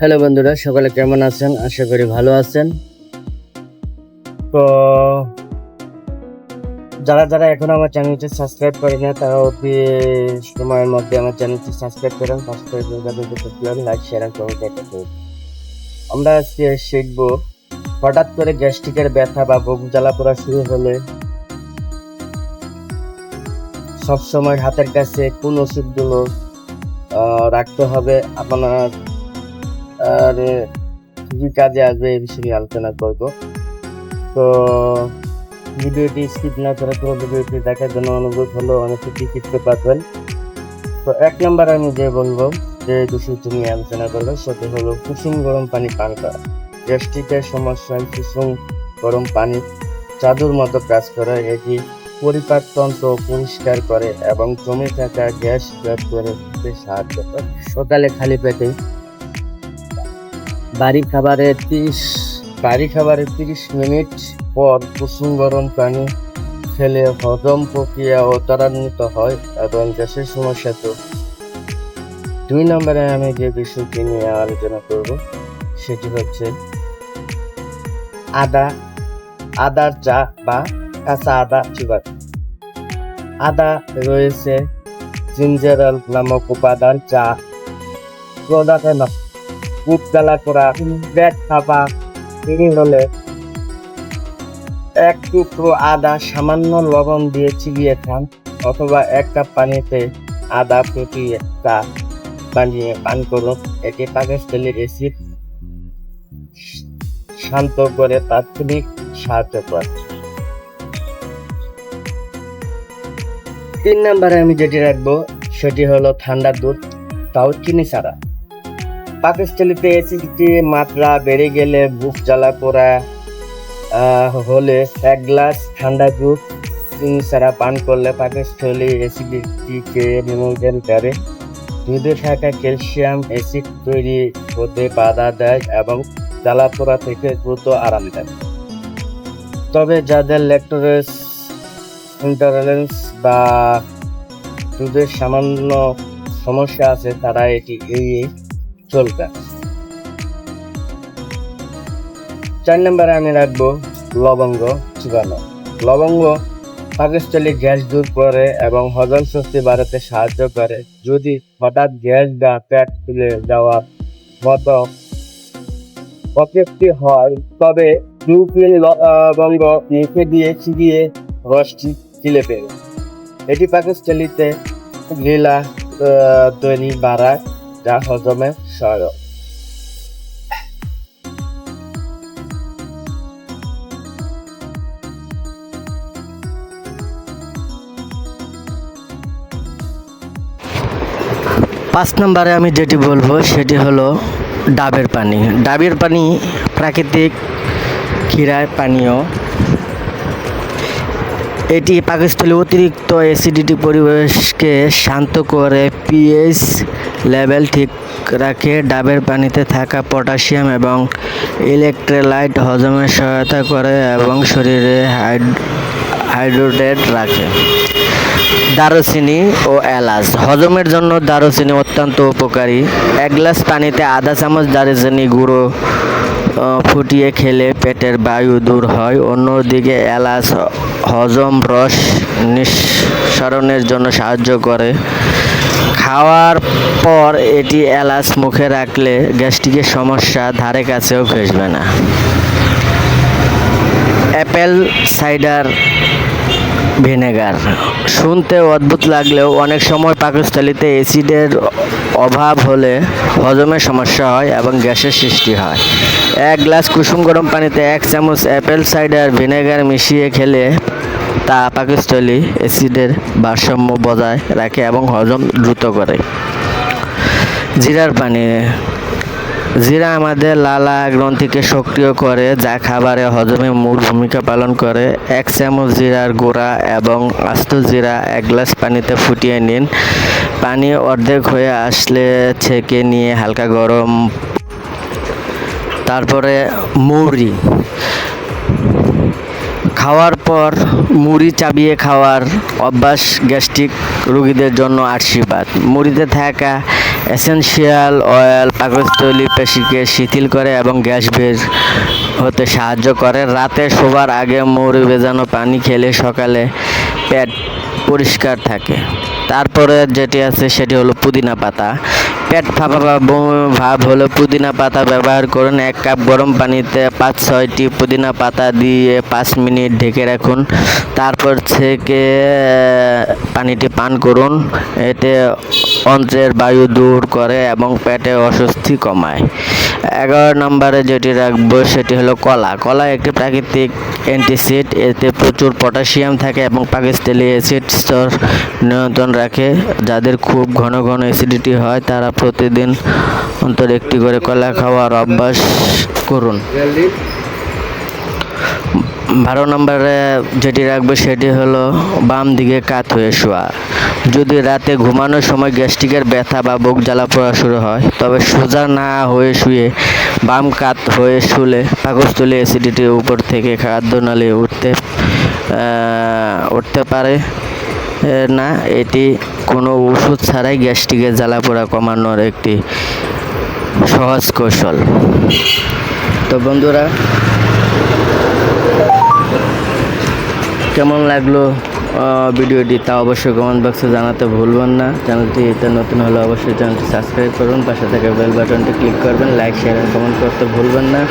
Hello বন্ধুরা, সকলে কেমন আছেন? আশা করি ভালো আছেন। তো যারা যারা এখনো আমার চ্যানেলটি সাবস্ক্রাইব করে না, তারা অতি সময়ের মধ্যে আমার চ্যানেলটি সাবস্ক্রাইব করেন। লাইক, শেয়ার আর কমেন্ট করতে। আমরা আজকে শিখব, হঠাৎ করে গ্যাস্ট্রিকের ব্যথা বা বুক জ্বালা পোড়া শুরু হলে সবসময় হাতের কাছে কোন ওষুধগুলো রাখতে হবে, আপনার আর কি কাজে আসবে এই বিষয়ে আলোচনা করব। তো ভিডিওটি স্কিপ না করে পুরো ভিডিওটি দেখার জন্য অনুরোধ হলো, অনেকে কি শিখতে পারবেন। তো এক নম্বর আমি যে বলবো, যে বিষয়টি নিয়ে আলোচনা করবো, সেটি হলো কুসুম গরম পানি পান করা। গ্যাস্ট্রিকের সমস্যায় কুসুম গরম পানি জাদুর মতো কাজ করে। এটি পরিপাকতন্ত্র পরিষ্কার করে এবং জমে থাকা গ্যাস বের করে দিতে সাহায্য করে। সকালে খালি পেটে বাড়ি খাবারের 30 মিনিট পর কুসুম গরম পানি খেলে হজম প্রক্রিয়া ত্বরান্বিত হয় এবং গ্যাসের সমস্যা তো। 2 নম্বরে আমি যে বিষয়টি নিয়ে আলোচনা করব, সেটি হচ্ছে আদার চা বা কাঁচা আদা চিবানো। আদা রয়েছে জিঞ্জারল নামক উপাদান, যা প্রধানত বুক জ্বালা করা, পেট ফাঁপা হলে এক টুকরো আদা সামান্য লবণ দিয়ে চিবিয়ে খান, অথবা 1 কাপ পানিতে আদা প্রতি চা বানিয়ে পান করুন। এটি পাকস্থলীর অ্যাসিড শান্ত করে তাৎক্ষণিক সাহায্য করে। 3 নম্বরে আমি যেটি রাখবো, সেটি হলো ঠান্ডা দুধ, তাও চিনি ছাড়া। পাকস্থলীতে অ্যাসিডিটি মাত্রা বেড়ে গেলে, বুক জ্বালা পোড়া হলে 1 গ্লাস ঠান্ডা দুধ চিনি ছাড়া পান করলে পাকস্থলী অ্যাসিডিটিকে নিয়ন্ত্রণ করে। দুধে থাকা ক্যালসিয়াম অ্যাসিড তৈরি হতে বাধা দেয় এবং জ্বালা পোড়া থেকে দ্রুত আরাম দেয়। তবে যাদের ল্যাকটোজ ইনটলারেন্স বা দুধের সামান্য সমস্যা আছে, তারা এটি এড়িয়ে চলবে। 4 নম্বরে আমি রাখবো লবঙ্গ চিবানো। লবঙ্গ পাকস্থলী গ্যাস দূর করে এবং হজম শক্তি বাড়াতে সাহায্য করে। যদি হঠাৎ গ্যাস বা পেট ফুলে যাওয়ার মতো অস্বস্তি হয়, তবে 2 পিন লবঙ্গ মুখে দিয়ে চিবিয়ে রসটি গিলে ফেলে। এটি পাকস্থলীতে লীলা তৈরি বাড়ায়, যা হজমে সহায়ক। পাঁচ নম্বরে আমি যেটি বলবো, সেটি হলো ডাবের পানি। ডাবের পানি প্রাকৃতিক ক্ষীরার পানীয়। এটি পাকস্থলী অতিরিক্ত অ্যাসিডিটি পরিবেশকে শান্ত করে, পিএইচ লেভেল ঠিক রাখে। ডাবের পানিতে থাকা পটাশিয়াম এবং ইলেকট্রোলাইট হজমে সহায়তা করে এবং শরীরে হাইড্রেটেড রাখে। দারুচিনি ও এলাচ। হজমের জন্য দারুচিনি অত্যন্ত উপকারী। 1 গ্লাস পানিতে আধা চামচ দারুচিনি গুঁড়ো ফুটিয়ে খেলে পেটের বায়ু দূর হয়। অন্যদিকে এলাচ হজম রস নিঃসরণের জন্য সাহায্য করে। খাওয়ার পর এটি এলাচ মুখে রাখলে গ্যাস্ট্রিকের সমস্যা ধারে কাছেও ঘেঁষবে না। Apple cider vinegar. শুনতে অদ্ভুত লাগলেও অনেক সময় পাকস্থলীতে অ্যাসিডের অভাব হলে হজমের সমস্যা হয় এবং গ্যাসের সৃষ্টি হয়। 1 গ্লাস কুসুম গরম পানিতে 1 চামচ অ্যাপেল সাইডার ভিনেগার মিশিয়ে খেলে তা পাকস্থলী অ্যাসিডের ভারসাম্য বজায় রাখে এবং হজম দ্রুত করে। জিরার পানি। জিরা আমাদের লালা গ্রন্থিকে সক্রিয় করে, যা খাবারে হজমে মূল ভূমিকা পালন করে। 1 চামচ জিরার গুঁড়া এবং আস্ত জিরা 1 গ্লাস পানিতে ফুটিয়ে নিন। পানি অর্ধেক হয়ে আসলে ছেঁকে নিয়ে হালকা গরম। তারপরে মুড়ি। খাওয়ার পর মুড়ি চাবিয়ে খাওয়ার অভ্যাস গ্যাস্ট্রিক রোগীদের জন্য আশীর্বাদ। মুড়িতে থাকা এসেনশিয়াল অয়েল পাকস্থলী পেশিকে শিথিল করে এবং গ্যাস বের হতে সাহায্য করে। রাতে শোবার আগে মৌরি ভেজানো পানি খেলে সকালে পেট পরিষ্কার থাকে। তারপরে যেটি আছে সেটি হলো পুদিনা পাতা। পেট ফাঁপা বা বমি ভাব হলে পুদিনা পাতা ব্যবহার করুন। 1 কাপ গরম পানিতে 5-6টি পুদিনা পাতা দিয়ে 5 মিনিট ঢেকে রাখুন। তারপর ছেঁকে পানিটি পান করুন। এতে অন্ত্রের বায়ু দূর করে এবং পেটে অস্বস্তি কমায়। 11 নম্বরে যেটি রাখবো সেটি হলো কলা। কলা একটি প্রাকৃতিক অ্যান্টিসিড। এতে প্রচুর পটাশিয়াম থাকে এবং পাকস্থলী অ্যাসিড স্তর নিয়ন্ত্রণ রাখে। যাদের খুব ঘন ঘন অ্যাসিডিটি হয় তারা প্রতিদিন অন্তত একটি করে কলা খাওয়ার অভ্যাস করুন। 12 নম্বরে যেটি রাখবে সেটি হলো বাম দিকে কাত হয়ে শোয়া। যদি রাতে ঘুমানোর সময় গ্যাস্ট্রিকের ব্যথা বা বুক জ্বালা পোড়া শুরু হয়, তবে সোজা না হয়ে শুয়ে বাম কাত হয়ে শুলে পাকস্থলী অ্যাসিডিটি উপর থেকে খাদ্যনালী উঠতে পারে না। এটি কোনো ওষুধ ছাড়াই গ্যাস্ট্রিকের জ্বালা পোড়া কমানোর একটি সহজ কৌশল। তো বন্ধুরা, কেমন লাগলো ভিডিওটি তা অবশ্যই কমেন্ট বক্সে জানাতে ভুলবেন না। চ্যানেলটিতে নতুন হলে অবশ্যই চ্যানেলটি সাবস্ক্রাইব করুন, পাশে থাকা বেল বাটনটি ক্লিক করবেন, লাইক শেয়ার এবং কমেন্ট করতে ভুলবেন না।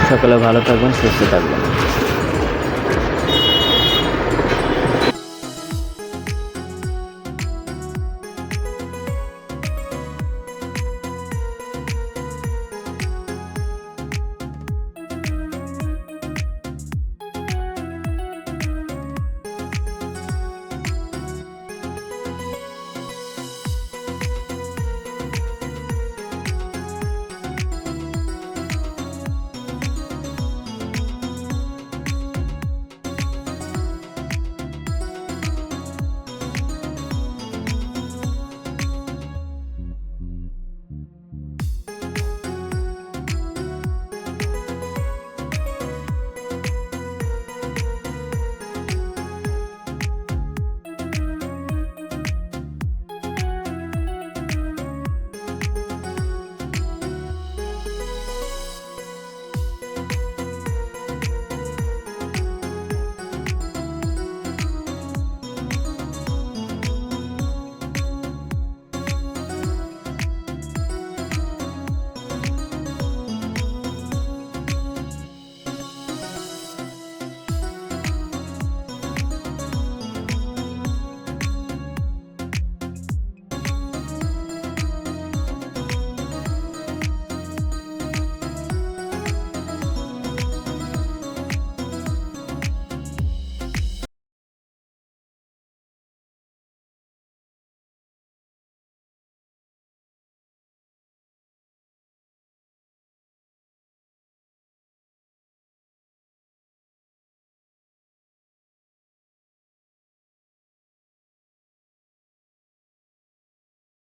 সকলে ভালো থাকবেন, সুস্থ থাকবেন।